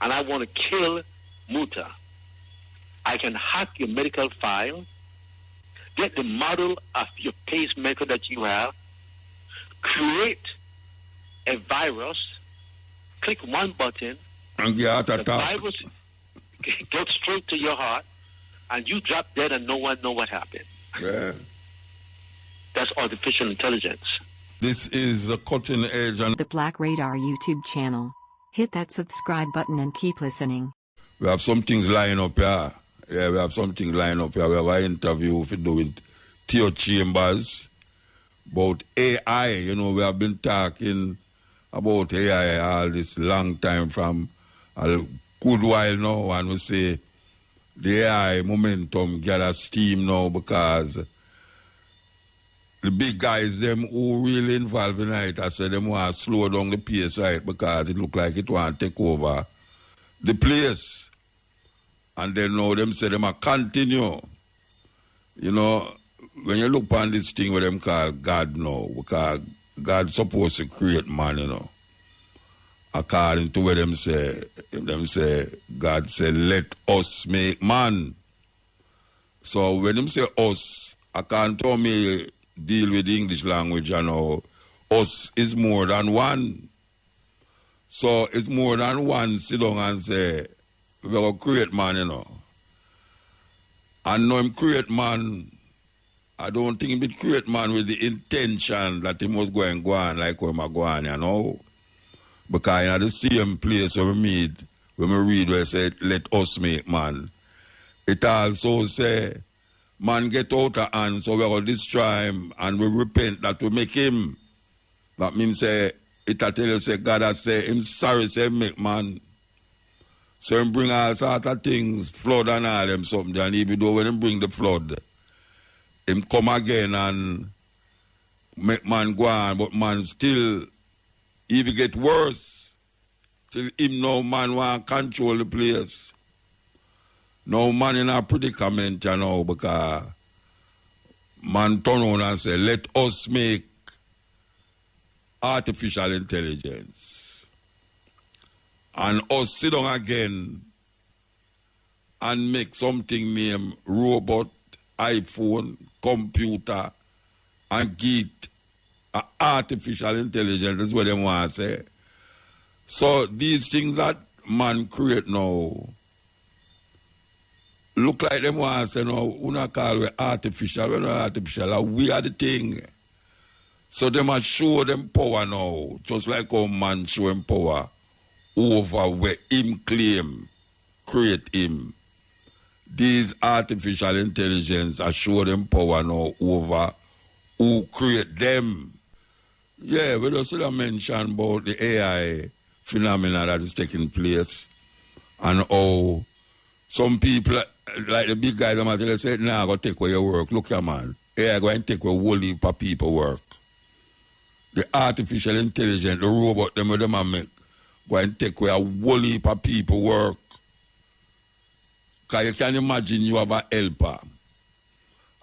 and I want to kill Muta, I can hack your medical file, get the model of your pacemaker that you have, create a virus, click one button, and the virus goes straight to your heart, and you drop dead and no one know what happened. Yeah. That's artificial intelligence. This is the Cutting Edge and the Black Radar YouTube channel. Hit that subscribe button and keep listening. We have some things lying up here. Yeah, we have some things lying up here. We have an interview to do with Theo Chambers about AI. You know, we have been talking about AI all this long time, from a good while now, and we say the AI momentum gather steam now because the big guys, them who really involved in it, I said them want to slow down the pace, right, because it look like it want to take over the place. And then now them say them a continue. You know, when you look on this thing what them call God now, because God's supposed to create man, you know. According to what them say, God said, let us make man. So when them say us, I can't tell me deal with the English language, you know. Us is more than one. So it's more than one. Sit down and say, we're going to create man, you know. And now him create man, I don't think he create man with the intention that he must go on like where I'm going, you know. Because in the same place where we read where it said, let us make man. It also say, man get out of hand, so we will destroy him and we repent that we make him. That means say, it tell you say, God has said, him sorry say make man. So him bring all sort of things, flood and all them something, and even though when him bring the flood, him come again and make man go on, but man still, even get worse, till him now man want to control the place. Now man in a predicament, you know, because man turn on and say, let us make artificial intelligence. And us sit down again and make something named robot, iPhone, computer, and get artificial intelligence. That's what they want to say. So these things that man create now, look like them want to say, no, we not call it artificial, we're not artificial, we are the thing. So they must show them power now, just like how man show him power over where him claim, create him. These artificial intelligence are show them power now over who create them. Yeah, we just mention about the AI phenomena that is taking place and how some people, like the big guys, they say, nah, go take away your work. Look here, man. AI going to take away a whole heap of people work. The artificial intelligence, the robot, them make, going to take away a whole heap of people work. Because you can imagine you have a helper,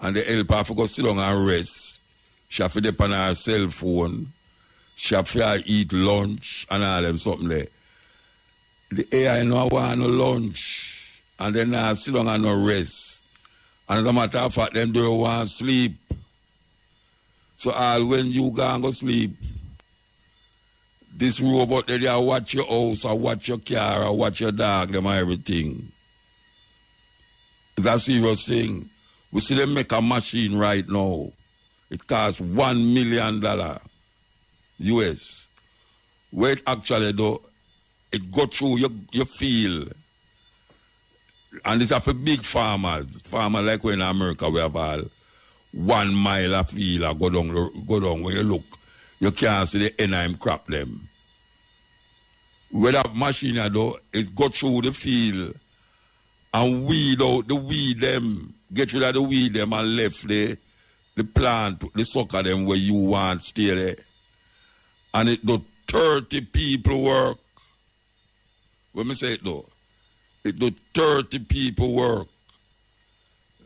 and the helper have to go sit down and rest. She have to depend on her cell phone. She have to eat lunch and all them something there. The AI no want no lunch, and then now sit down and no rest. And as a matter of fact, them don't want sleep. So all when you go and go sleep, this robot they watch your house, or watch your car, or watch your dog, them and everything. It's a serious thing. We see them make a machine right now. It costs $1 million US. Where it actually do, it go through your field. And this is for big farmers. Farmers like when in America we have all 1 mile of field go down when you look. You can't see the enzyme crop them. Where that machine do, it go through the field and weed out the weed them, get rid of the weed them and left the plant, the sucker them where you want stay there. And it do 30 people work. When me say it though, it do 30 people work.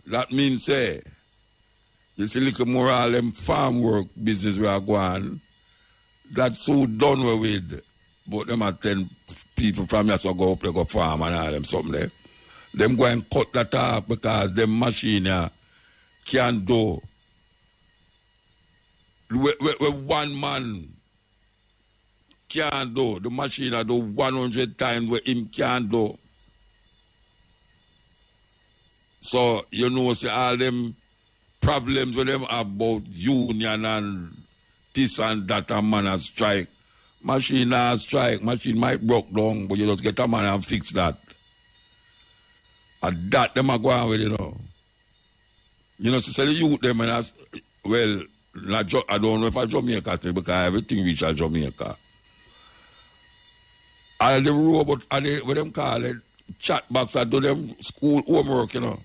That means say, you see little more all them farm work business we are going, that's so done with. But them are 10 people from here so go up, they go farm and all them something there. Them go and cut that off because them machine can do. Where one man can't do, the machine do 100 times where him can't do. So, you know, see all them problems with them about union and this and that and man has strike. Machine has strike, machine might broke down, but you just get a man and fix that. And that them are going with, you know. You know, so the youth them, and well, I don't know if I Jamaica too, because everything reach at Jamaica. And the robot, and they, what them call it, chat box, I do them school homework, you know.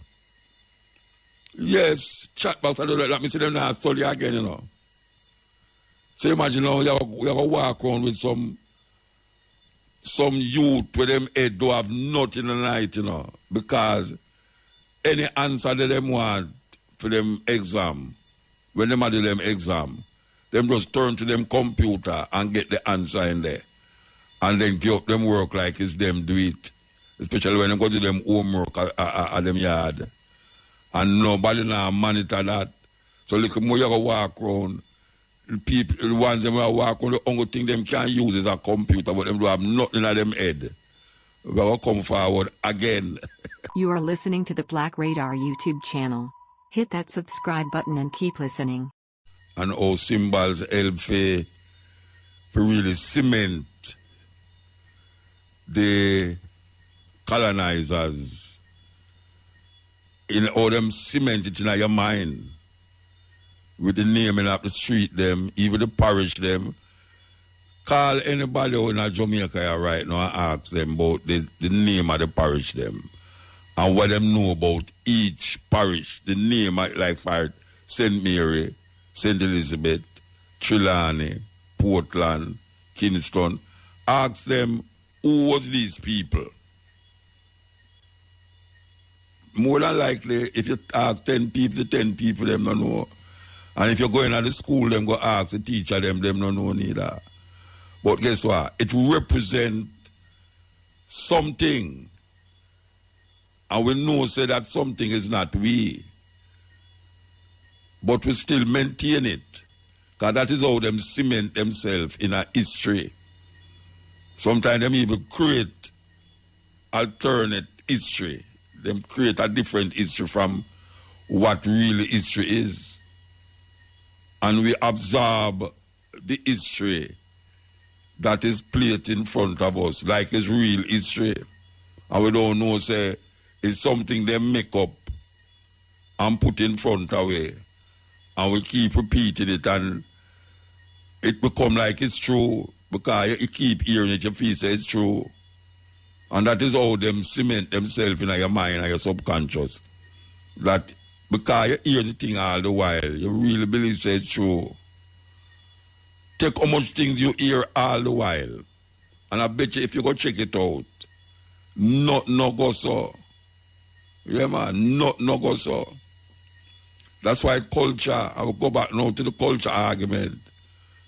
Yes, chat box, I do that, let me see them now study again, you know. So imagine now, you have to walk around with some youth with them head do have nothing in the night, you know, because any answer that them want for them exam, when them do them exam, them just turn to them computer and get the answer in there. And then give up them work like it's them do it. Especially when they go to them homework at them yard. And nobody now monitor that. So look more you go walk around. The people, the ones that walk around, the only thing them can use is a computer, but them do have nothing in them head. We will come forward again. You are listening to the Black Radar YouTube channel. Hit that subscribe button and keep listening. And all symbols help for really cement the colonizers in all them cement it in your mind with the naming of the street them, even the parish them. Call anybody in Jamaica right now and ask them about the name of the parish them and what them know about each parish, the name like for St. Mary, St. Elizabeth, Trelawney, Portland, Kingston. Ask them who was these people. More than likely, if you ask 10 people, the 10 people, them don't know. And if you're going to the school, them go ask the teacher, them don't know neither. But guess what? It represents something. And we know say that something is not we. But we still maintain it. Because that is how them cement themselves in a history. Sometimes them even create alternate history. Them create a different history from what really history is. And we absorb the history that is played in front of us like it's real history. And we don't know, say, it's something they make up and put in front away. And we keep repeating it and it become like it's true because you keep hearing it, you feel say it's true. And that is how them cement themselves in your mind and your subconscious. That because you hear the thing all the while, you really believe say it's true. Take how much things you hear all the while. And I bet you if you go check it out, no go so. Yeah, man, no go so. That's why culture, I will go back now to the culture argument.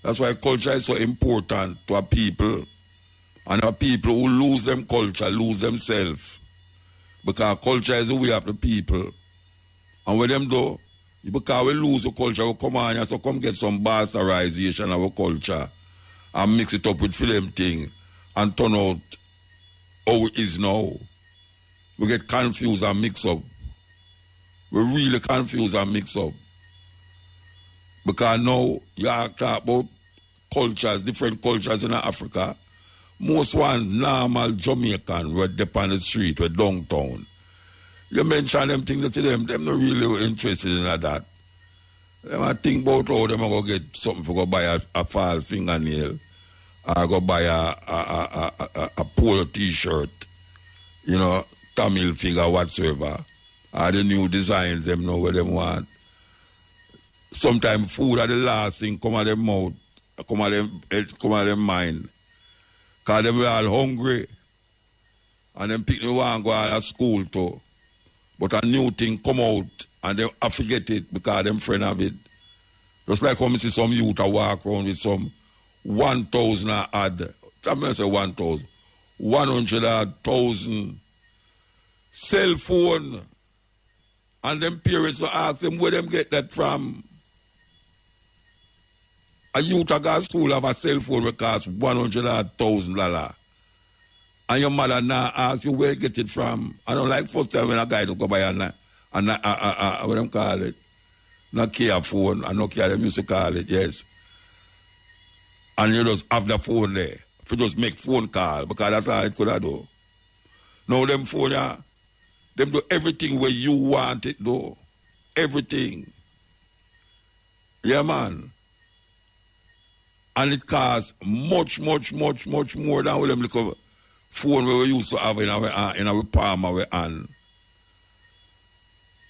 That's why culture is so important to our people. And our people who lose them culture, lose themselves. Because culture is the way of the people. And with them though, because we lose the culture, we come on here, so come get some bastardization of our culture and mix it up with film thing and turn out how it is now. We get confused and mix up. We really confused and mix up. Because now you talk about cultures, different cultures in Africa. Most one normal Jamaican were up on the street, were downtown. You mention them things to them not really interested in that. Them I think about how them are going to get something for go buy a false fingernail or go buy a polo t-shirt, you know, Tamil figure whatsoever. Or the new designs them know what them want. Sometimes food are the last thing come out of them mouth, come out of them mind. Because them were all hungry. And them people want to go to school too. But a new thing come out and they forget it because them friend of it. Just like when you see some youth walk around with some 1,000 odd. Somebody say 1,000. 100,000 cell phone. And them parents will ask them where them get that from. A youth a go to school have a cell phone that costs $100,000. And your mother now asks you where you get it from. I don't like first time when a guy to go buy what them call it? Nokia phone, a Nokia them used to call it, yes. And you just have the phone there. If you just make phone call, because that's how it could have do. Now them phone, yeah, them do everything where you want it do. Everything. Yeah, man. And it costs much more than what them little phone we used to have in our palm, our hand.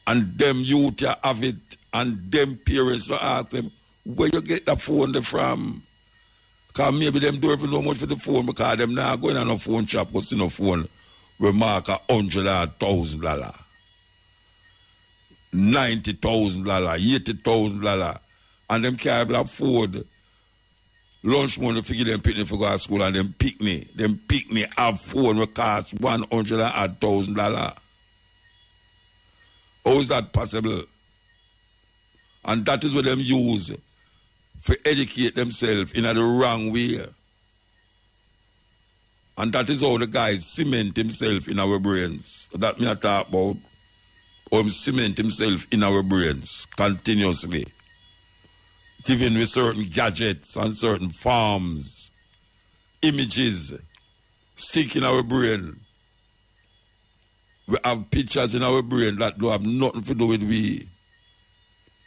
And them youth have it, and them parents will ask them, where you get the phone from? Because maybe them don't even know much for the phone, because them now going on a phone shop, go see no phone, we mark $100,000, $90,000, $80,000, and them can't afford lunch money to give them picnic for go to school, and them picnic have phone will cost $100,000. How is that possible? And that is what them use for educate themselves in a the wrong way. And that is how the guys cement himself in our brains. That me I talk about. How him cement himself in our brains continuously. Giving with certain gadgets and certain forms, images, stick in our brain. We have pictures in our brain that don't have nothing to do with we.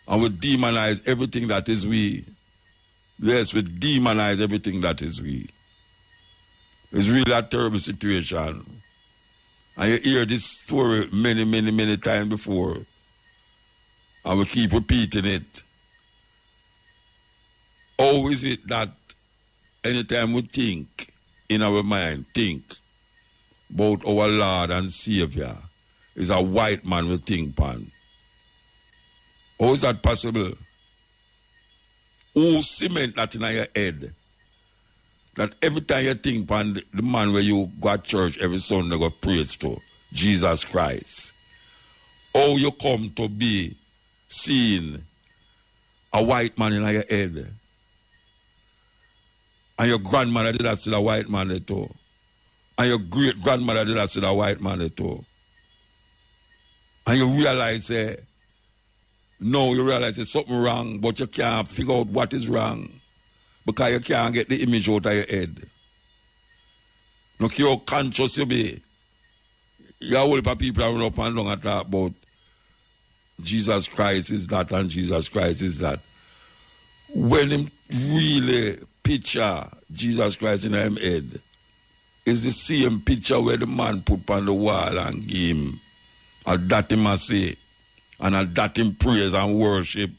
And we demonize everything that is we. Yes, we demonize everything that is we. It's really a terrible situation. And you hear this story many times before. And we keep repeating it. How is it that anytime we think in our mind, think about our Lord and Savior, is a white man we think upon? How is that possible? Who cement that in your head? That every time you think upon the man where you go to church every Sunday go praise to, Jesus Christ. How you come to be seeing a white man in your head? And your grandmother did that to a white man too. And your great-grandmother did that to a white man too. And you realize, no, you realize there's something wrong, but you can't figure out what is wrong because you can't get the image out of your head. Look how conscious you be. You have all the people run up and down and talk about Jesus Christ is that and Jesus Christ is that. When him really picture Jesus Christ in his head, is the same picture where the man put on the wall and give him a that him a say, and a that him praise and worship.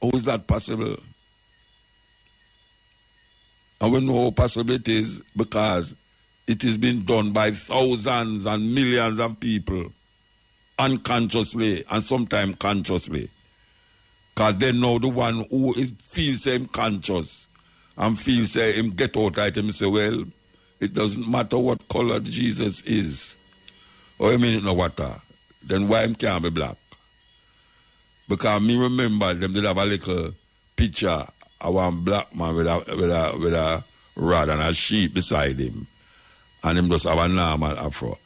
How is that possible? And we know how possible it is because it has been done by thousands and millions of people unconsciously and sometimes consciously. Because they know the one who feels him conscious and feels him get out at him say, well, it doesn't matter what color Jesus is. Or you mean it no water. Then why him can't be black? Because me remember them did have a little picture of one black man with a rod and a sheep beside him. And him just have a normal afro.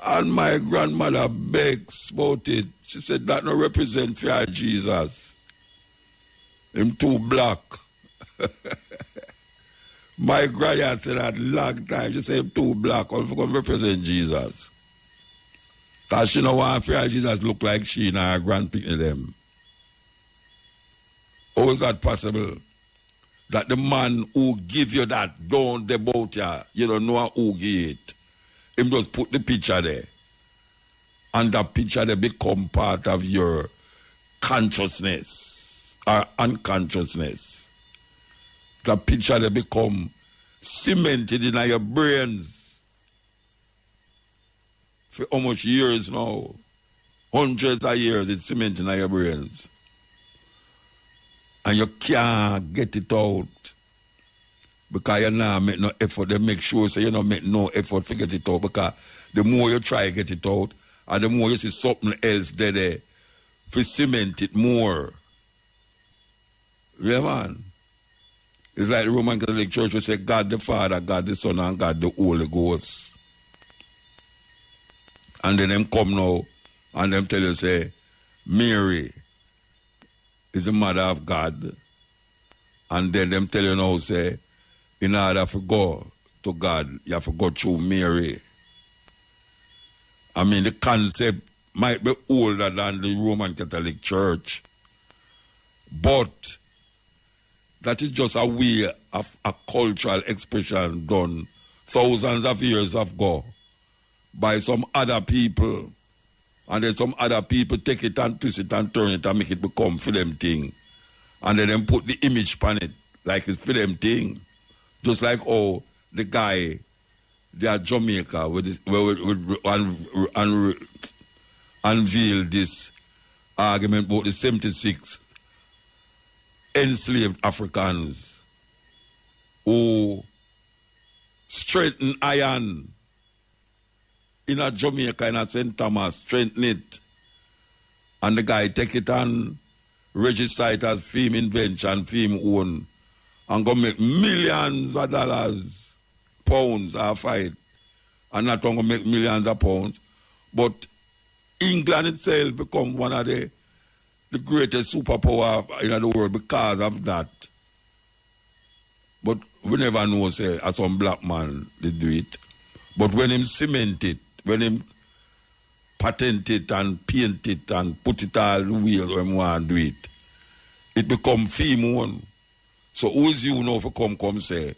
And my grandmother begs about it. She said that no represent for Jesus. Him too black. My granddad said that long time. She said him too black. All for come represent Jesus. Because she don't want for Jesus look like she and her grandpicking them. How is that possible? That the man who give you that don't about you don't know who give it. Him just put the picture there. And that picture they become part of your consciousness or unconsciousness. That picture they become cemented in your brains for how much years now? Hundreds of years it's cemented in your brains. And you can't get it out Because you not make no effort. They make sure so you don't make no effort to get it out. Because the more you try to get it out, and the more you see something else there to cement it more. Yeah, man. It's like the Roman Catholic Church will say God the Father, God the Son, and God the Holy Ghost. And then them come now and them tell you, say, Mary is the mother of God. And then them tell you now, say, in order to go to God, you have to go through Mary. I mean, the concept might be older than the Roman Catholic Church, but that is just a way of a cultural expression done thousands of years ago by some other people. And then some other people take it and twist it and turn it and make it become for them thing. And then put the image on it like it's for them thing. Just like the guy, they are Jamaica, unveiled this argument about the 76 enslaved Africans who strengthen iron in a Jamaica, in a St. Thomas, strengthen it. And the guy take it and register it as film invention, film own, and go make millions of dollars, pounds a fight. And not only make millions of pounds, but England itself become one of the greatest superpower in the world because of that. But we never know, say, as some black man, they do it. But when him cement it, when him patent it and paint it and put it all the way when he want to do it, it become fame one. So who is you now for come say,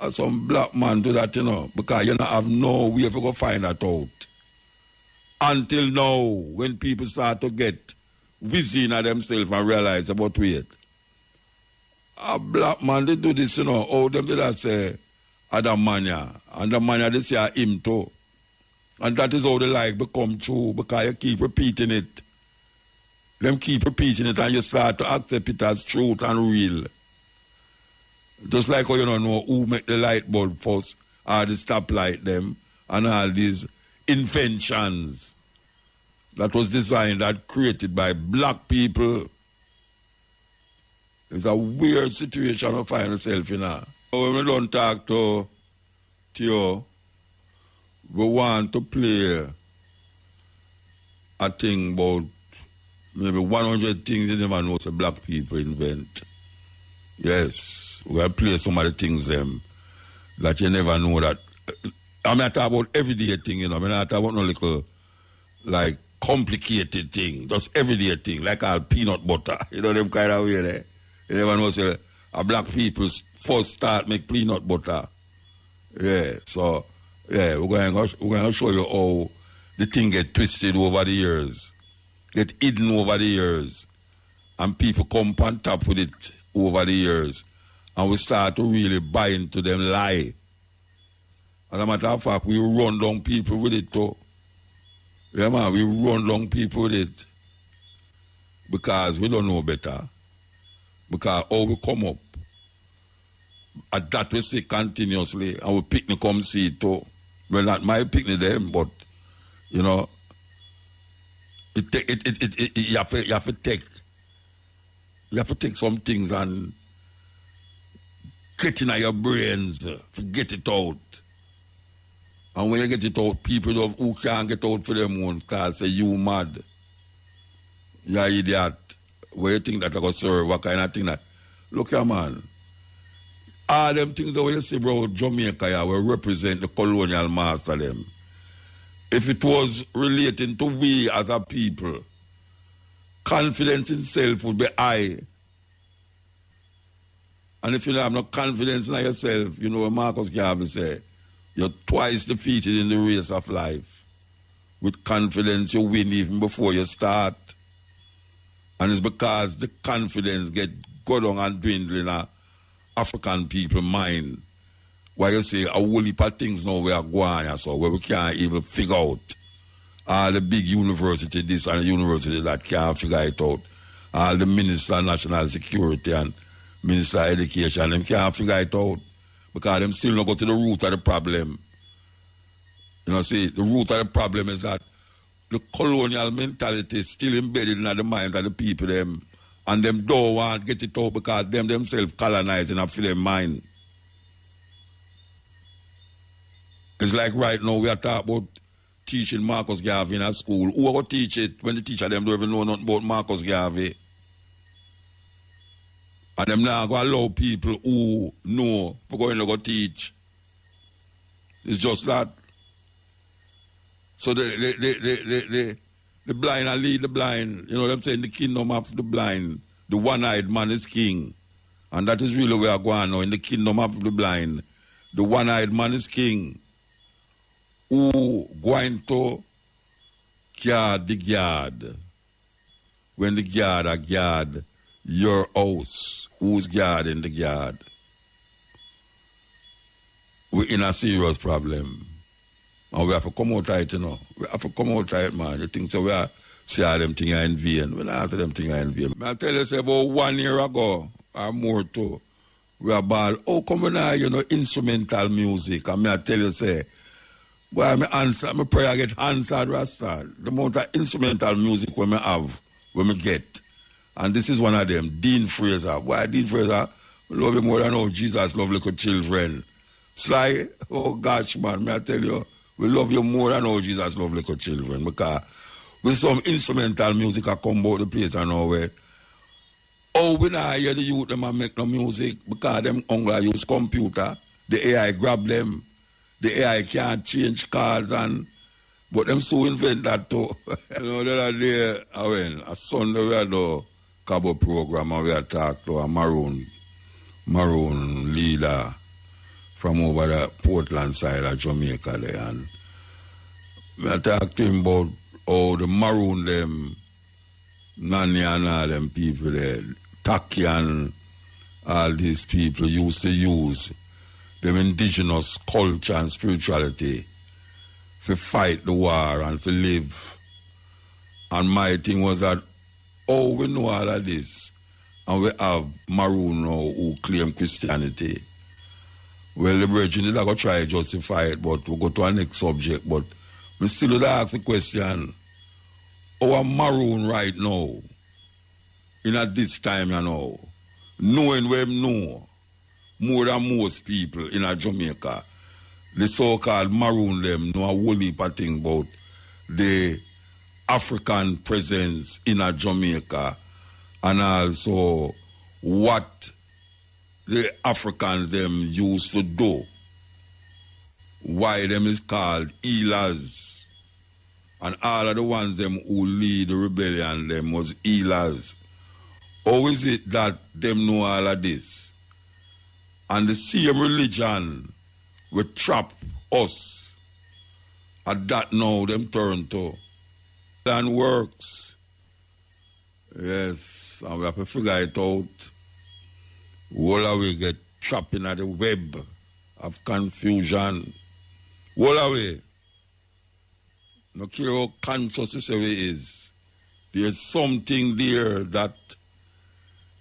as some black man do that, you know, because you don't have no way to go find that out. Until now, when people start to get within of themselves and realize about wait. A black man, they do this, you know, oh, them did that say, Adamania. And Adamania, they say him too. And that is how the lie become true, because you keep repeating it. Them keep repeating it and you start to accept it as truth and real. Just like how you don't know who make the light bulb first, or the stoplight them, and all these inventions that was designed, that created by black people. It's a weird situation to find yourself in. When we don't talk to you, we want to play a thing about maybe 100 things you never know the black people invent. Yes, we'll play some of the things that you never know that. I'm not talking about everyday thing, you know. I'm not talking about no little, like, complicated thing. Just everyday thing, like all peanut butter. You know them kind of way there. You never know, say, a black people first start make peanut butter. Yeah, so, yeah, we're going to show you how the thing get twisted over the years, get hidden over the years, and people come on top with it over the years, and we start to really buy into them lie. As a matter of fact, we run down people with it too. Yeah, man, we run down people with it because we don't know better. Because how we come up, at that we see continuously, and we picnic come see it too. Well, not my picnic them, but, you know, you have to take some things and get in your brains, to get it out. And when you get it out, people who can't get out for them own class say, you mad. You're idiot. Where you think that I go serve? What kind of thing that? Look here, man. All them things that you see, bro, Jamaica, yeah, will represent the colonial master them. If it was relating to we as a people, confidence in self would be high. And if you don't have no confidence in yourself, you know what Marcus Garvey say, you're twice defeated in the race of life. With confidence, you win even before you start. And it's because the confidence get go down and dwindle in a African people mind. Why you say a whole heap of things now we are going so where we can't even figure out. All the big university this and the university that can't figure it out. All the Minister of National Security and Minister of Education, them can't figure it out. because them still not go to the root of the problem. You know, see, the root of the problem is that the colonial mentality is still embedded in the mind of the people, them, and them don't want to get it out because them themselves colonizing and fill their mind. It's like right now we are talking about teaching Marcus Garvey in a school. Who are going to teach it when the teacher them don't even know nothing about Marcus Garvey? And them now go allow people who know for going to go teach. It's just that. So the blind and lead the blind. You know what I'm saying? The kingdom of the blind. The one-eyed man is king. And that is really where we're going now. In the kingdom of the blind. The one-eyed man is king. Who going to guard the guard? When the guard are guard your house, who's guarding the guard? We're in a serious problem. And we have to come out right, you know. We have to come out right, man. You think so we are see all them things are in vain. We're not after them things are in vain. I tell you, say, about 1 year ago, or more too, we are ball, oh, come on now, you know, instrumental music. And I tell you, say, boy, my prayer get answered, Rasta. The amount of instrumental music when I get. And this is one of them, Dean Fraser. Why Dean Fraser? We love him more than how Jesus love little children. Sly, oh gosh, man, may I tell you, we love you more than how Jesus love little children. Because with some instrumental music I come about the place and know where. Oh, we not hear the youth them and make no music because them hungry use computer. The AI grab them. The AI can't change cards but them so invent that too. You know, the other day, a Sunday we had a Cabo program and we had talked to a maroon leader from over the Portland side of Jamaica there. And I talked to him about how the maroon them, Nani and all them people there, Taki and all these people used to use them indigenous culture and spirituality to fight the war and to live. And my thing was that, oh, we know all of this, and we have maroon now who claim Christianity. Well, the Virgin is going to try to justify it, but we'll go to our next subject. But we still would ask the question, our maroon right now, in at this time, you know, knowing where know, more than most people in Jamaica, the so-called maroon them know a whole heap of thing about the African presence in Jamaica and also what the Africans them used to do. Why them is called healers. And all of the ones them who lead the rebellion them was healers. How is it that them know all of this? And the same religion will trap us. And that now them turn to. And works. Yes, and we have to figure it out. All away get trapped in the web of confusion. All away. No care how conscious this way is. There's something there that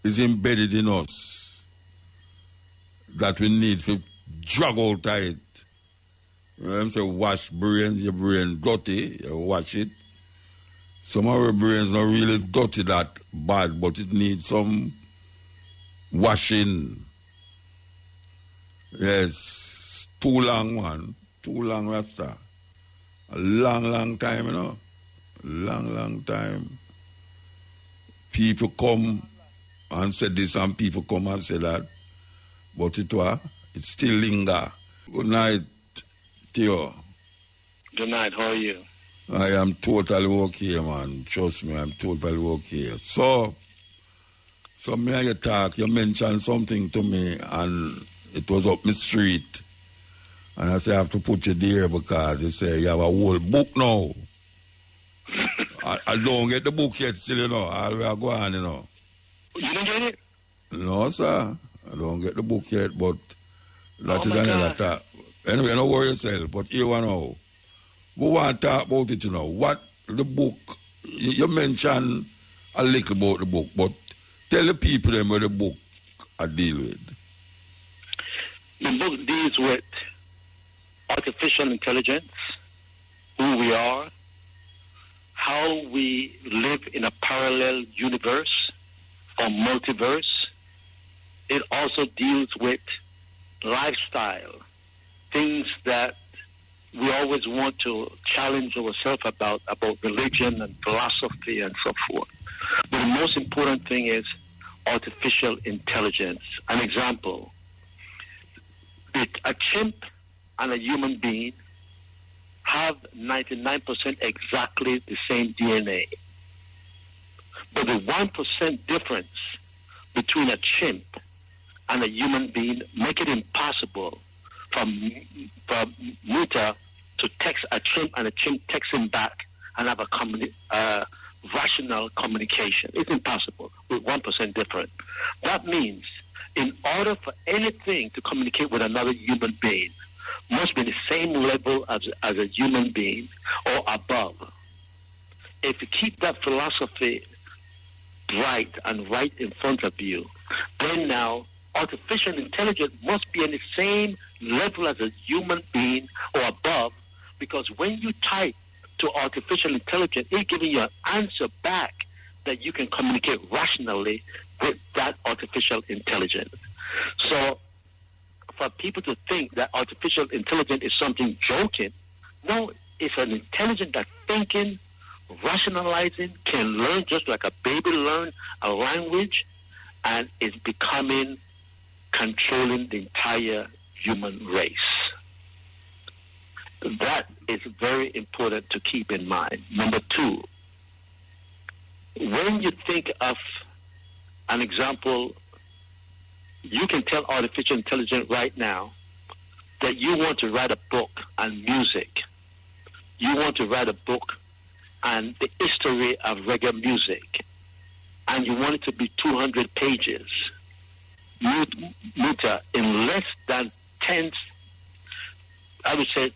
is embedded in us that we need to drag out it. You know what I'm saying? Wash brains, your brain dirty, you wash it. Some of our brains not really dirty that bad, but it needs some washing. Yes, too long, man. Too long, Rasta. A long time, you know. Long time. People come and say this and people come and say that. But it still linger. Good night, Theo. Good night, how are you? I am totally okay, man. Trust me, I'm totally okay. So may I talk, you mentioned something to me and it was up my street. And I say I have to put you there because you say you have a whole book now. I don't get the book yet still, you know. I'll go on, you know. You didn't get it? No, sir. I don't get the book yet, but that is another talk. Anyway, don't worry yourself, but here one now. We want to talk about it, you know. What the book, you mentioned a little about the book, but tell the people them what the book I deal with. The book deals with artificial intelligence, who we are, how we live in a parallel universe or multiverse. It also deals with lifestyle, things that we always want to challenge ourselves about religion and philosophy and so forth. But the most important thing is artificial intelligence. An example, a chimp and a human being have 99% exactly the same DNA. But the 1% difference between a chimp and a human being make it impossible for Muta to text a chimp and a chimp text him back and have a rational communication. It's impossible with 1% difference. That means in order for anything to communicate with another human being, must be the same level as a human being or above. If you keep that philosophy bright and right in front of you, then now artificial intelligence must be in the same level as a human being or above, because when you type to artificial intelligence, it's giving you an answer back that you can communicate rationally with that artificial intelligence. So for people to think that artificial intelligence is something joking, no, it's an intelligence that's thinking, rationalizing, can learn just like a baby learn a language, and is becoming, controlling the entire human race. That is very important to keep in mind. Number two, when you think of an example, you can tell artificial intelligence right now that you want to write a book on music. You want to write a book on the history of reggae music, and you want it to be 200 pages. Muta, in less than 10, I would say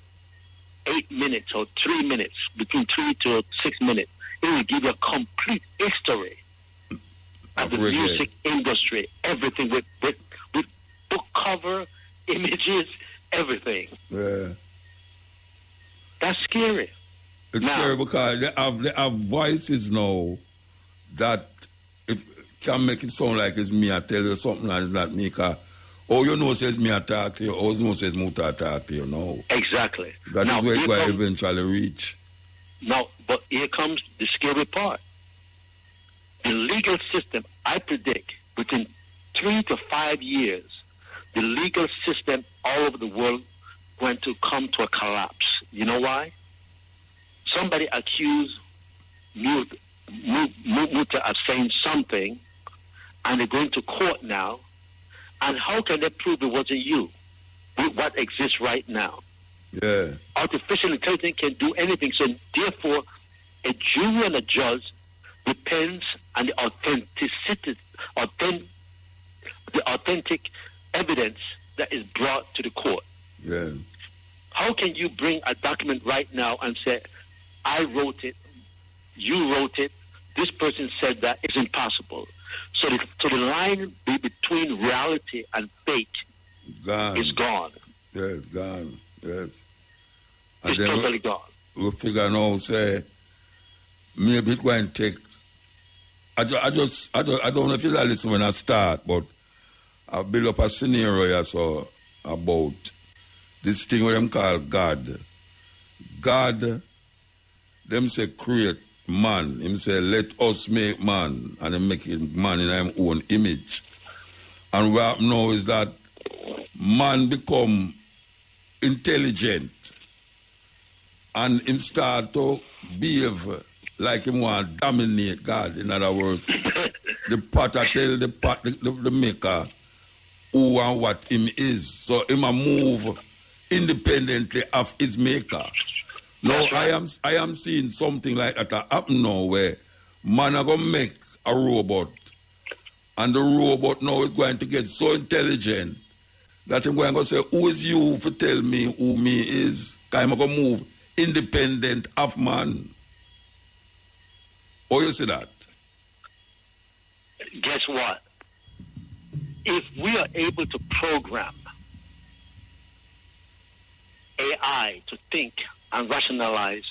8 minutes or 3 minutes, between 3 to 6 minutes, it will give you a complete history of the music industry, everything with book cover, images, everything. Yeah. That's scary. It's scary because they have voices now that can make it sound like it's me. I tell you something and it's not me. You know says me I talk to you, or you know says Muta talk to you, no. Exactly. That is where it's going to eventually reach. No, but here comes the scary part. The legal system, I predict, within 3 to 5 years, the legal system all over the world going to come to a collapse. You know why? Somebody accused Muta of saying something, and they're going to court now. And how can they prove it wasn't you with what exists right now? Yeah. Artificial intelligence can do anything. So therefore, a jury and a judge depends on the authentic evidence that is brought to the court. Yeah. How can you bring a document right now and say, I wrote it, you wrote it, this person said that? It's impossible. So the line between reality and fake is gone. Yes, gone. Yes. It's totally gone. We figure now, say, maybe it's going to take. I don't know if you listen when I start, but I build up a scenario here so about this thing what them call God. God, them say create man. Him say let us make man, and them make man in their own image. And what happen now is that man become intelligent, and him start to behave like him want to dominate God. In other words, the potter tell the maker who and what him is. So him a move independently of his maker. Now right. I am seeing something like that happen now where man are gonna make a robot, and the robot now is going to get so intelligent that I'm going to say, who is you for tell me who me is? I'm going to move independent of man. Oh, you see that? Guess what? If we are able to program AI to think and rationalize,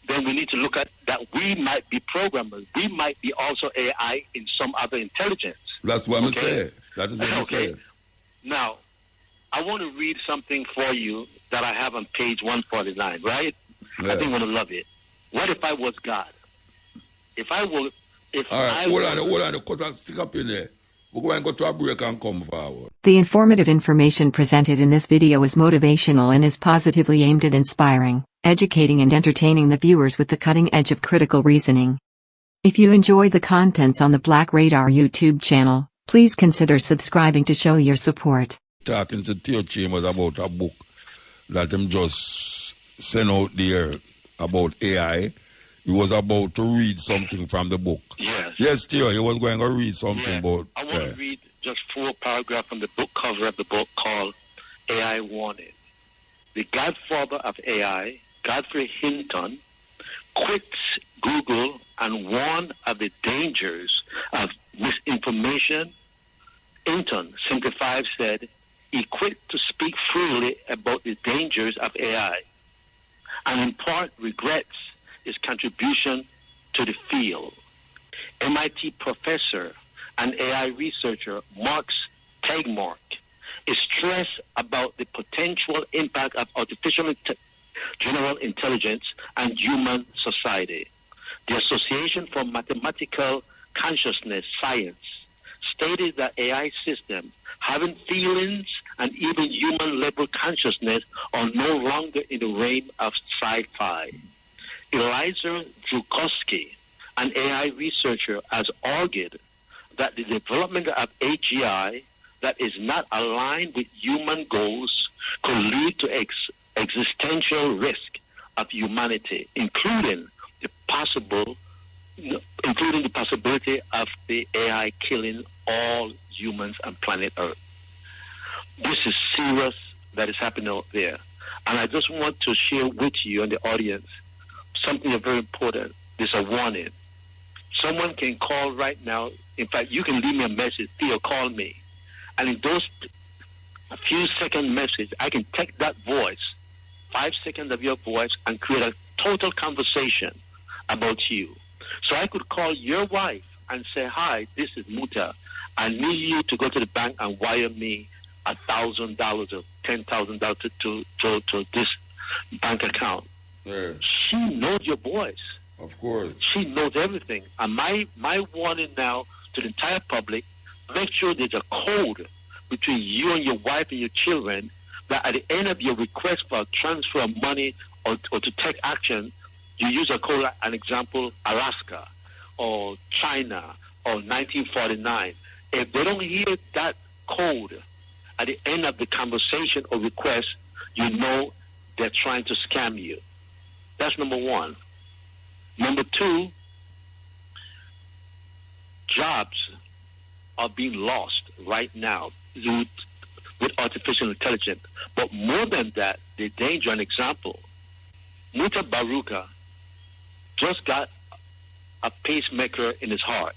then we need to look at that we might be programmers. We might be also AI in some other intelligence. That's what I'm saying. That is what I'm saying. Now, I want to read something for you that I have on page 149, right? Yeah. I think you're going to love it. What if I was God? If I were... All right, hold on, cut stick up in there. We're going to go to a break and come forward. The informative information presented in this video is motivational and is positively aimed at inspiring, educating and entertaining the viewers with the cutting edge of critical reasoning. If you enjoy the contents on the Black Radar YouTube channel, please consider subscribing to show your support. Talking to Theo Chambers about a book that him just sent out there about AI. He was about to read something from the book. Yes. Yes, Theo, he was going to read something about... I want to read just 4 paragraphs from the book cover of the book called AI Warning. The godfather of AI, Godfrey Hinton, quits Google and warned of the dangers of misinformation. Hinton, 75, said he quit to speak freely about the dangers of AI and in part regrets his contribution to the field. MIT professor and AI researcher Mark Tegmark is stressed about the potential impact of artificial general intelligence and human society. The Association for Mathematical Consciousness Science stated that AI systems having feelings and even human-level consciousness are no longer in the realm of sci-fi. Eliza Zukowski, an AI researcher, has argued that the development of AGI that is not aligned with human goals could lead to existential risk of humanity, including the possibility of the AI killing all humans on planet Earth. This is serious that is happening out there. And I just want to share with you and the audience something very important. This is a warning. Someone can call right now. In fact, you can leave me a message. Theo, call me. And in those a few second message, I can take that voice, 5 seconds of your voice, and create a total conversation about you. So I could call your wife and say, hi, this is Muta. I need you to go to the bank and wire me $1,000 or $10,000 to this bank account. Yeah. She knows your voice. Of course. She knows everything. And my warning now to the entire public, make sure there's a code between you and your wife and your children that at the end of your request for a transfer of money or to take action, you use a code, like an example, Alaska or China or 1949. If they don't hear that code at the end of the conversation or request, you know they're trying to scam you. That's number one. Number two, jobs are being lost right now with artificial intelligence. But more than that, the danger, an example, Mutabaruka just got a pacemaker in his heart.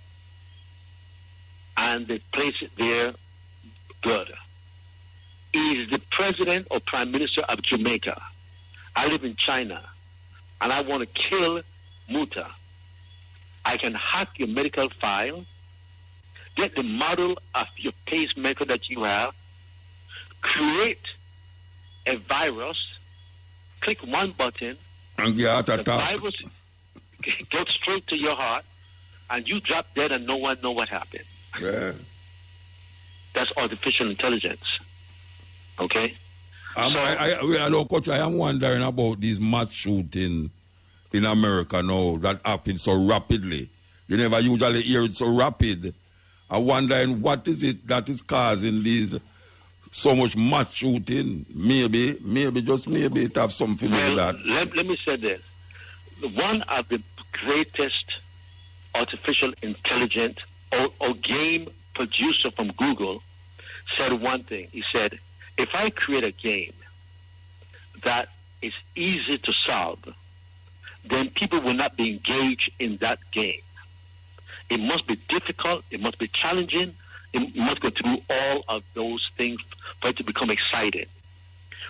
And they place it there good. He is the president or prime minister of Jamaica. I live in China, and I want to kill Muta. I can hack your medical file, get the model of your pacemaker that you have, create a virus, click one button, and the virus goes straight to your heart, and you drop dead and no one know what happened. Yeah. That's artificial intelligence. Okay? Coach, I am wondering about this mass shooting in America now that happens so rapidly. You never usually hear it so rapid. I wonder what is it that is causing these so much mass shooting? Maybe, just maybe it have something with that. Let me say this. One of the greatest artificial intelligence or game producer from Google said one thing. He said, if I create a game that is easy to solve, then people will not be engaged in that game. It must be difficult, it must be challenging, it must go through all of those things for it to become exciting.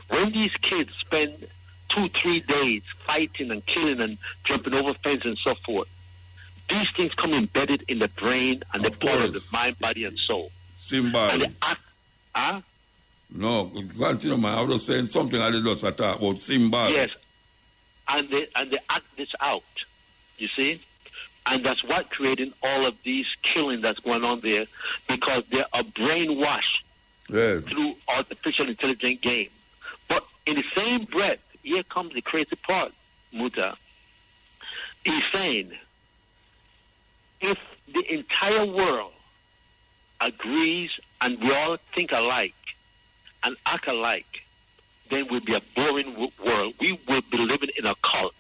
When these kids spend 2-3 days fighting and killing and jumping over fences and so forth. These things come embedded in the brain and the part of the mind, body, and soul. Symbols. And the act, No, continue, man. I was saying something I did just talk about symbols. Yes, and they act this out. You see, and that's what creating all of these killing that's going on there, because they are brainwashed through artificial intelligence game. But in the same breath, here comes the crazy part, Muta. He's saying, if the entire world agrees and we all think alike and act alike, then we'll be a boring world. We will be living in a cult.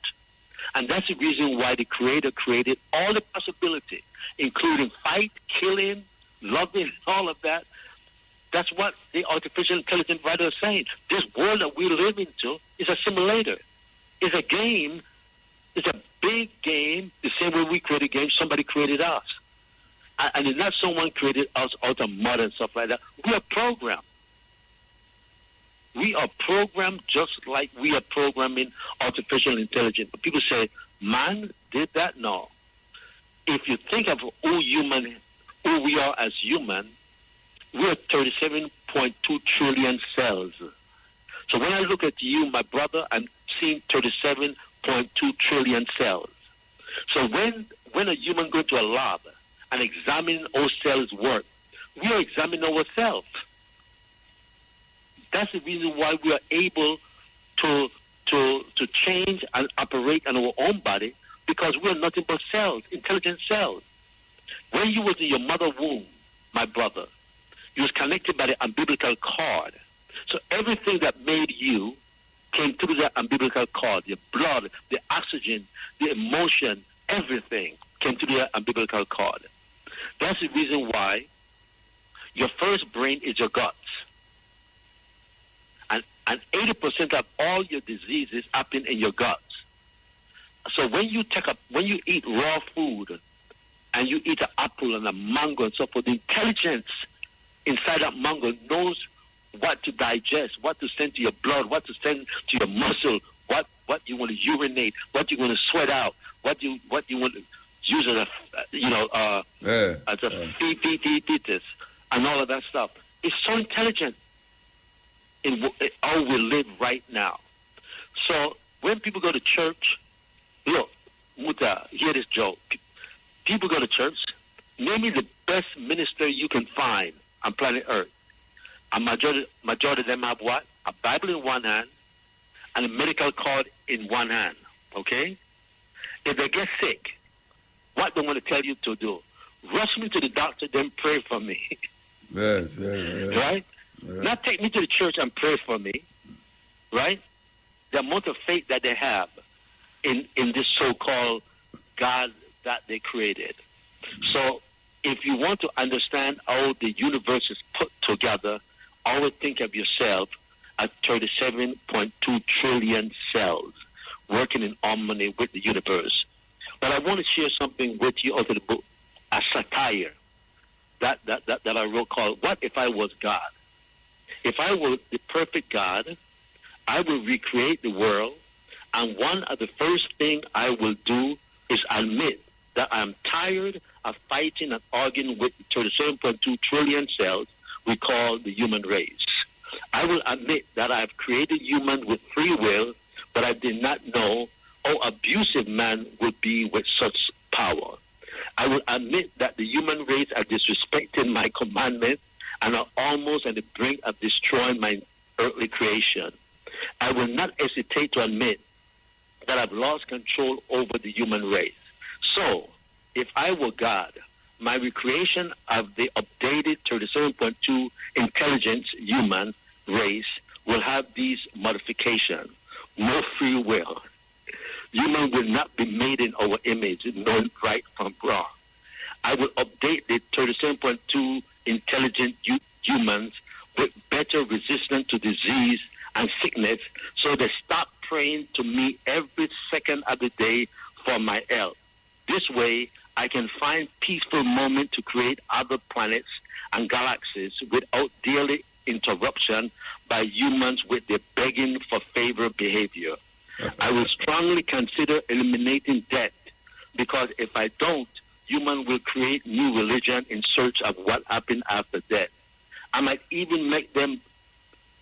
And that's the reason why the Creator created all the possibility, including fight, killing, loving, all of that. That's what the artificial intelligence writer is saying. This world that we live into is a simulator. It's a game. It's a big game. The same way we created games, somebody created us. And it's not someone created us out of mud and stuff like that. We are programmed. We are programmed just like we are programming artificial intelligence. But people say, man did that? No. If you think of who we are as human, we are 37.2 trillion cells. So when I look at you, my brother, I'm seeing 37.2 trillion cells. So when a human goes to a lab and examine our cells work, we are examining ourselves. That's the reason why we are able to change and operate in our own body, because we are nothing but cells, intelligent cells. When you was in your mother's womb, my brother, you was connected by the umbilical cord. So everything that made you came through that umbilical cord. The blood, the oxygen, the emotion, everything came through that umbilical cord. That's the reason why your first brain is your guts. And 80% of all your diseases happen in your guts. So when you eat raw food and you eat an apple and a mango and so forth, the intelligence inside that mango knows what to digest, what to send to your blood, what to send to your muscle, what you want to urinate, what you want to sweat out, what you want to use as a fetus and all of that stuff. It's so intelligent in how we live right now. So when people go to church, look, Muta, hear this joke. People go to church, name me the best minister you can find on planet Earth. A majority of them have what? A Bible in one hand and a medical card in one hand. Okay? If they get sick, what they want to tell you to do? Rush me to the doctor, then pray for me. Yes. Right? Yeah. Not take me to the church and pray for me. Right? The amount of faith that they have in this so-called God that they created. So if you want to understand how the universe is put together, always think of yourself as 37.2 trillion cells working in harmony with the universe. But I want to share something with you out of the book, a satire that I wrote called, What If I Was God? If I were the perfect God, I will recreate the world, and one of the first things I will do is admit that I'm tired of fighting and arguing with the 37.2 trillion cells we call the human race. I will admit that I've created humans with free will, but I did not know how abusive man would be with such power. I will admit that the human race are disrespecting my commandments and are almost on the brink of destroying my earthly creation. I will not hesitate to admit that I've lost control over the human race. So, if I were God, my recreation of the updated 37.2 intelligence human race will have these modifications. No free will. Human will not be made in our image, knowing right from wrong. I will update the 37.2 intelligent humans with better resistance to disease and sickness, so they stop praying to me every second of the day for my health. This way, I can find peaceful moment to create other planets and galaxies without daily interruption by humans with their begging for favor behavior. I will strongly consider eliminating debt, because if I don't, human will create new religion in search of what happened after death. I might even make the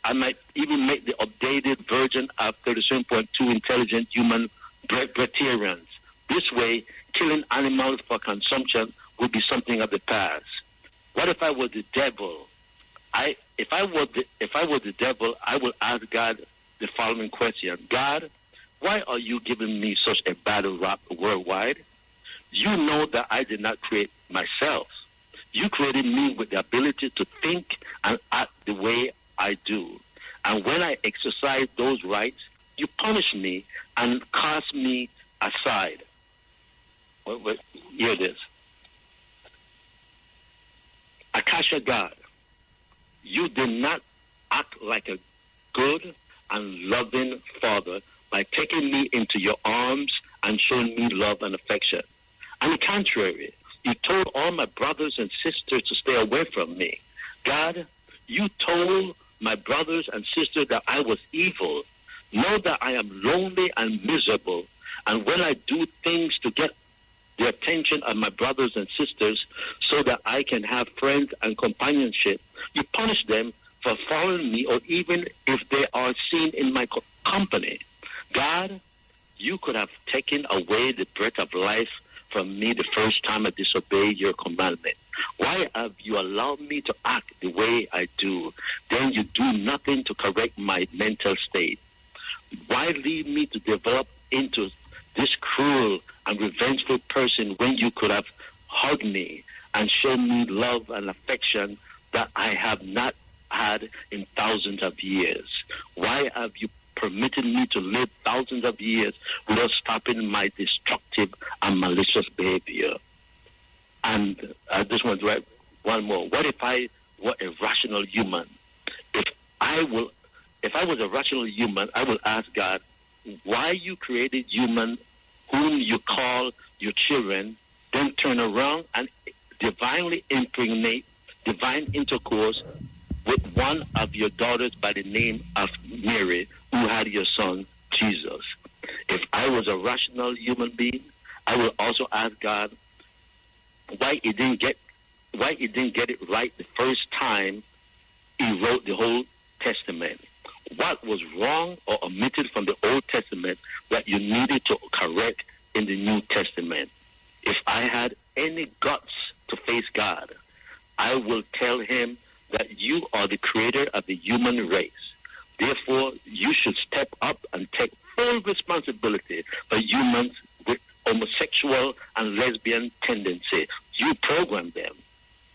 updated version of 37.2 intelligent human veterans. This way, killing animals for consumption will be something of the past. What if I were the devil? If I were the devil, I will ask God the following question: God, why are you giving me such a battle rap worldwide? You know that I did not create myself. You created me with the ability to think and act the way I do. And when I exercise those rights, you punish me and cast me aside. Wait, hear this. Akasha God, you did not act like a good and loving father by taking me into your arms and showing me love and affection. On the contrary, you told all my brothers and sisters to stay away from me. God, you told my brothers and sisters that I was evil. Know that I am lonely and miserable. And when I do things to get the attention of my brothers and sisters so that I can have friends and companionship, you punish them for following me, or even if they are seen in my company. God, you could have taken away the breath of life from me the first time I disobeyed your commandment. Why have you allowed me to act the way I do? Then you do nothing to correct my mental state. Why leave me to develop into this cruel and revengeful person when you could have hugged me and shown me love and affection that I have not had in thousands of years? Why have you permitted me to live thousands of years without stopping my destructive and malicious behavior? And I just want to write one more. What if I were a rational human? If I was a rational human, I will ask God, why you created human whom you call your children, then turn around and divinely impregnate divine intercourse with one of your daughters by the name of Mary, who had your son, Jesus. If I was a rational human being, I will also ask God why he didn't get it right the first time he wrote the whole Testament. What was wrong or omitted from the Old Testament that you needed to correct in the New Testament? If I had any guts to face God, I will tell him that you are the creator of the human race. Therefore, you should step up and take full responsibility for humans with homosexual and lesbian tendency. You program them.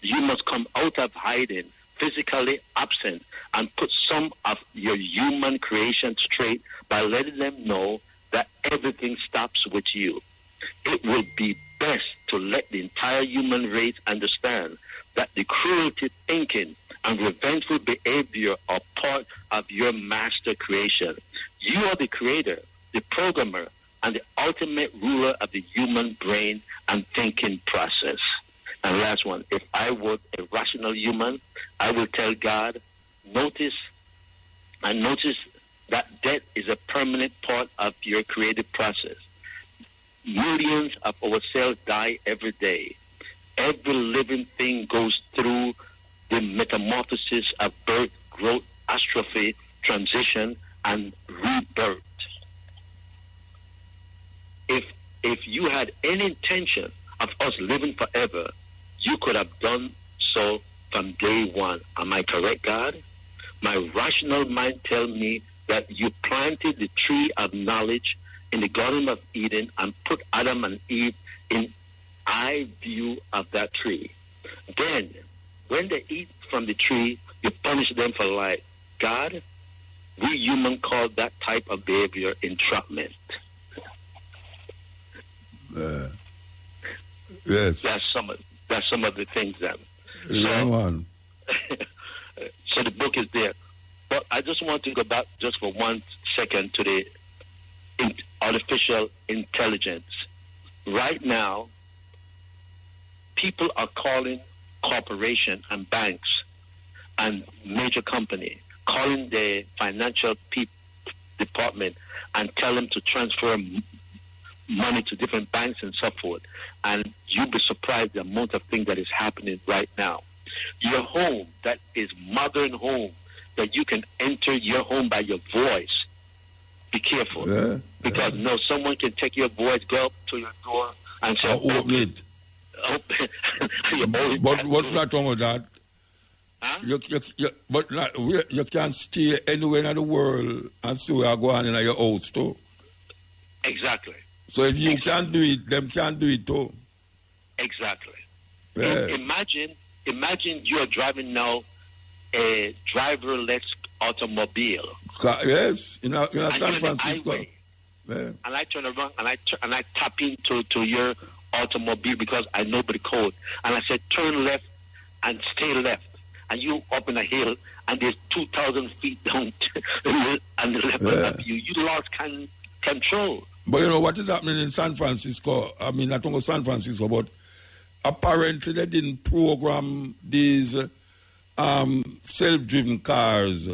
You must come out of hiding, physically absent, and put some of your human creation straight by letting them know that everything stops with you. It will be best to let the entire human race understand that the cruelty thinking and revengeful behavior are part of your master creation. You are the creator, the programmer, and the ultimate ruler of the human brain and thinking process. And last one, if I were a rational human, I will tell God, notice that death is a permanent part of your creative process. Millions of our cells die every day. Every living thing goes through the metamorphosis of birth, growth, atrophy, transition, and rebirth. If you had any intention of us living forever, you could have done so from day one. Am I correct, God? My rational mind tells me that you planted the tree of knowledge in the Garden of Eden and put Adam and Eve in eye view of that tree. Then, when they eat from the tree, you punish them for life. God, we humans call that type of behavior entrapment. Yes. That's some of the things that. Yeah, man. So the book is there. But I just want to go back just for 1 second to the artificial intelligence. Right now, people are calling corporations and banks and major companies, calling the department and tell them to transfer money to different banks and so forth. And you'll be surprised the amount of things that is happening right now. Your home, that is modern home, that you can enter your home by your voice. Be careful. Yeah, because no, someone can take your voice, go up to your door and say, open it. But what's not wrong with that? Huh? You can't stay anywhere in the world and see where I go on in your house too. Exactly. So if you can't do it, them can't do it too. Exactly. Yeah. Imagine you are driving now a driverless automobile. Yes, in San Francisco. Yeah. And I turn around and I tap into your automobile because I know the code. And I said, turn left and stay left. And you up in a hill and there's 2,000 feet down and the left of you. You lost control. But you know what is happening in San Francisco? I mean, not only San Francisco, but apparently they didn't program these self-driven cars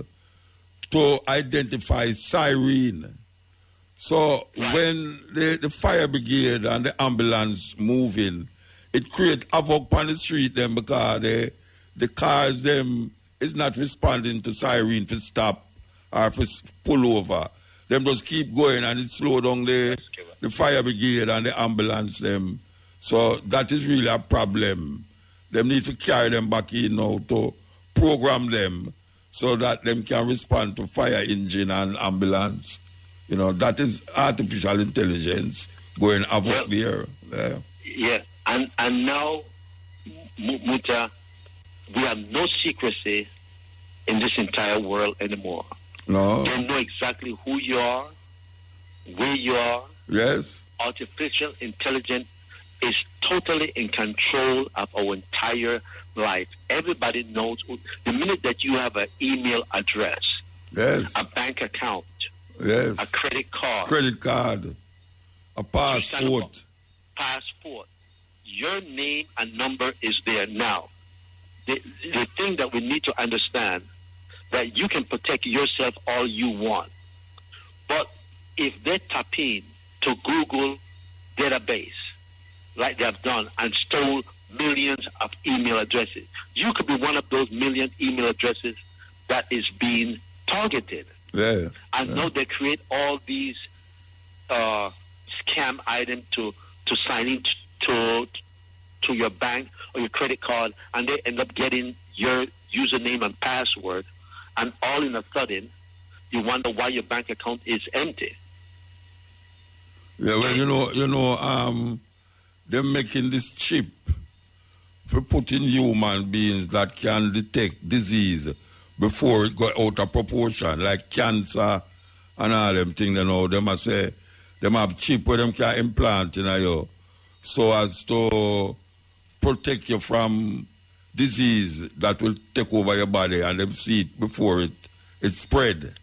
to identify siren. So when the fire brigade and the ambulance move in, it creates havoc on the street then because the cars them is not responding to siren for stop or for pull over. Them just keep going and it slow down the fire brigade and the ambulance them. So that is really a problem. They need to carry them back in now to program them so that them can respond to fire engine and ambulance. You know, that is artificial intelligence going havoc there. Yeah, and now, Muta, we have no secrecy in this entire world anymore. No. They know exactly who you are, where you are. Yes. Artificial intelligence is totally in control of our entire life. Everybody knows the minute that you have an email address, yes, a bank account, yes, a credit card, a passport, your name and number is there now. The thing that we need to understand that you can protect yourself all you want, but if they tap in to Google database like they have done and stole millions of email addresses, you could be one of those million email addresses that is being targeted. Yeah. And now they create all these scam items to sign in to your bank or your credit card, and they end up getting your username and password, and all in a sudden, you wonder why your bank account is empty. Yeah, well, they're making this chip for putting human beings that can detect disease before it got out of proportion, like cancer and all them things. You know, they must say them have chip where them can implant in you, so as to protect you from disease that will take over your body, and them see it before it spread.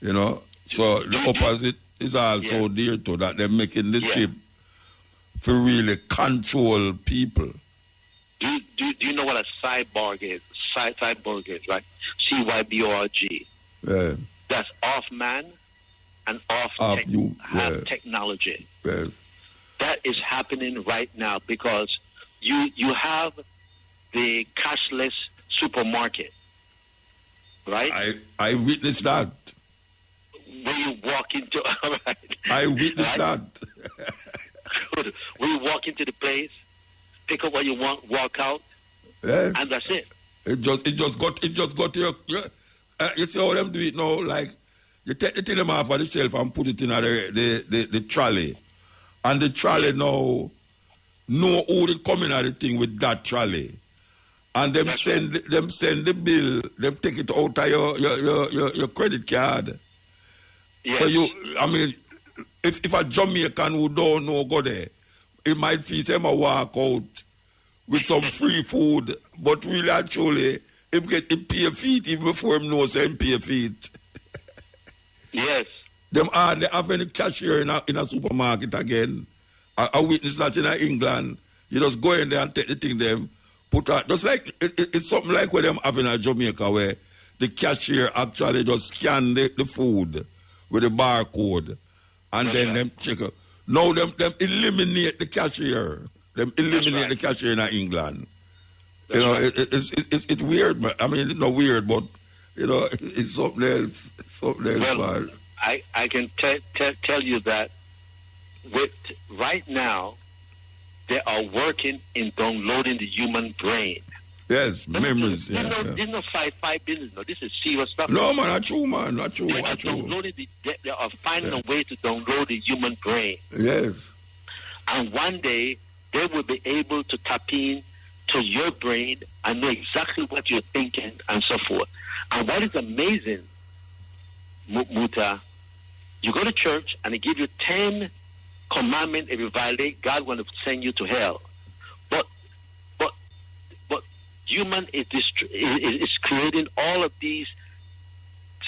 You know, so the opposite is also there too, that they're making the chip for really control people. Do you know what a cyborg is? Cyborg is, right? CYBORG. Yeah. That's off man and off technology. Yes. That is happening right now because you have the cashless supermarket, right? I witnessed that. Where you walk into, all right. I witnessed that. When you walk into the place, pick up what you want, walk out, and that's it. It just got to your. You see how them do it now? Like you take the thing off of the shelf and put it in the trolley, and the trolley now know who they coming at the thing with that trolley, and them send the bill. Them take it out of your credit card. Yes. So if a Jamaican who don't know go there, it might feel him a walk out with some free food, but really actually him pay a feet even before him knows him pay a feet. Yes. They have any cashier in a supermarket again. I witnessed that in England. You just go in there and take the thing them, put out. Just like it's something like what them have in Jamaica where the cashier actually just scan the food with the barcode, and then them check. Now them eliminate the cashier. Them eliminate the cashier in England. That's it's weird, but I mean, it's not weird, but it's something else. Well, I can tell you that right now they are working in downloading the human brain. Yes, memories. This is not sci-fi business. No, this is serious stuff. No, man, not true, man. Not true. They are downloading they are finding a way to download the human brain. Yes. And one day they will be able to tap in to your brain and know exactly what you're thinking and so forth. And what is amazing, Muta, you go to church and they give you 10 commandments. If you violate, God will send you to hell. But human is creating all of these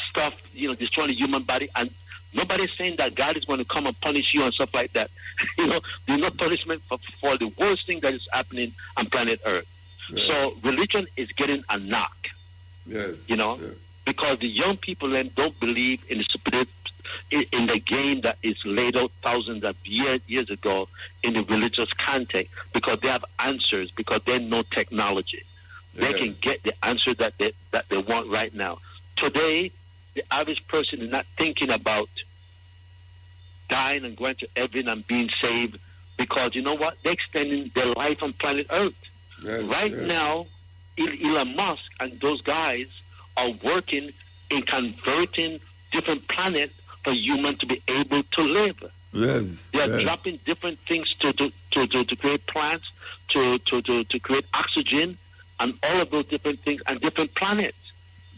stuff, destroying the human body, and nobody's saying that God is going to come and punish you and stuff like that. There's no punishment for the worst thing that is happening on planet Earth. Yeah. So religion is getting a knock. Yes. Because the young people then don't believe in the game that is laid out thousands of years ago in the religious context, because they have answers, because they know technology. They can get the answer that they want right now. Today, the average person is not thinking about dying and going to heaven and being saved, because you know what? They're extending their life on planet Earth. Right now, Elon Musk and those guys are working in converting different planets for humans to be able to live. They are dropping different things to create plants, to create oxygen, and all of those different things and different planets.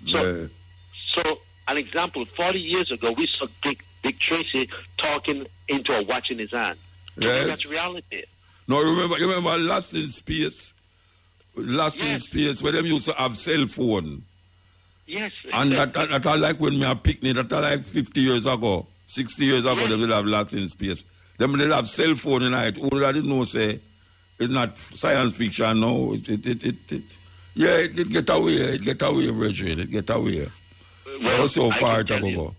So an example, 40 years ago, we saw Dick Tracy talking into a watch in his hand. That's reality. No, you remember Lost in Space? In Space, where them used to have cell phone. Yes. And that I like when me a picnic, that I like 50 years ago, 60 years ago, they will have Lost in Space. Them will have cell phone in it. All I didn't know, say, it's not science fiction, no. It get away, Bridget. It get away. Well, so far to go.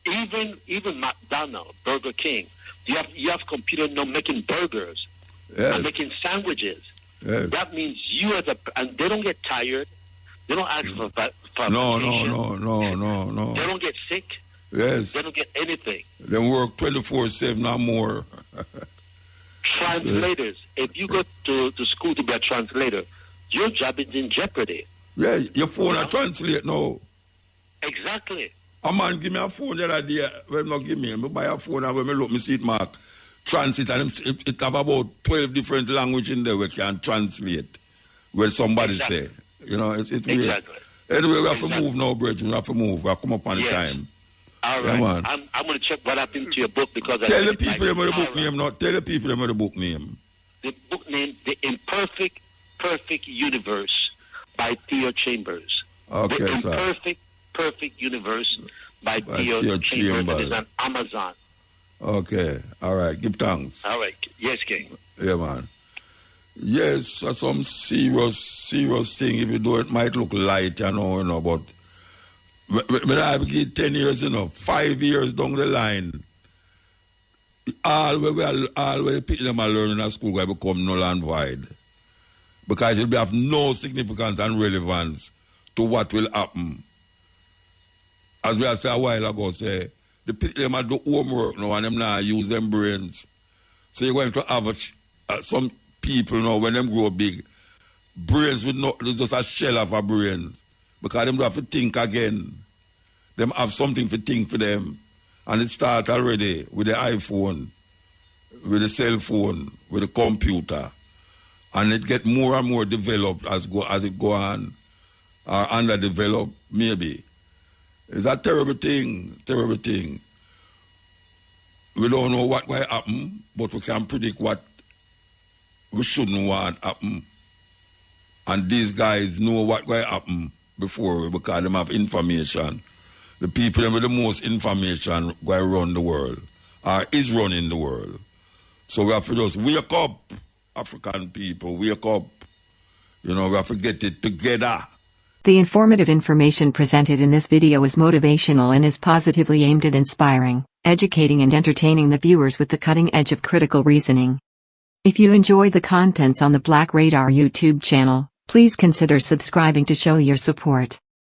Even McDonald's, Burger King, you have computer now making burgers and making sandwiches. Yes. That means and they don't get tired. They don't ask for No. They don't get sick. Yes. They don't get anything. They work 24/7 or more. Translators. If you go to school to be a translator, your job is in jeopardy. Yeah, your phone a translate now. Exactly. A man give me a phone the other day. Well, not give me. I buy a phone and when me look, me see it mark translate, and it have about 12 different languages in there we can translate where somebody say. It's weird. Exactly. Anyway, we have to move now, Bridget. We have to move. We have to come up on the time. All right. Man. I'm going to check what happened to your book, because tell the people the book name. No, tell the people the book name. The book name, The Imperfect Perfect Universe by Theo Chambers. Okay, The Imperfect Perfect Universe by Theo Chambers. It is on Amazon. Okay. All right. Give thanks. All right. Yes, King. Yeah, man. Yes, that's some serious thing. If you do it, might look light, but when I give 10 years, 5 years down the line, all the people them are learning at school will become null and void. Because it will have no significance and relevance to what will happen. As we have said a while ago, the people them are do homework now and them now use them brains. So you're going to have some people now, when them grow big, brains with just a shell of a brain. Because them have to think again. Them have something to think for them. And it starts already with the iPhone, with the cell phone, with the computer. And it get more and more developed as it go on, or underdeveloped, maybe. It's a terrible thing. We don't know what will happen, but we can predict what we shouldn't want happen. And these guys know what will happen before, because they have information. The people with the most information go run the world, or is running the world. So we have to just wake up, African people, wake up. We have to get it together. The informative information presented in this video is motivational and is positively aimed at inspiring, educating and entertaining the viewers with the cutting edge of critical reasoning. If you enjoy the contents on the Black Radar YouTube channel, please consider subscribing to show your support.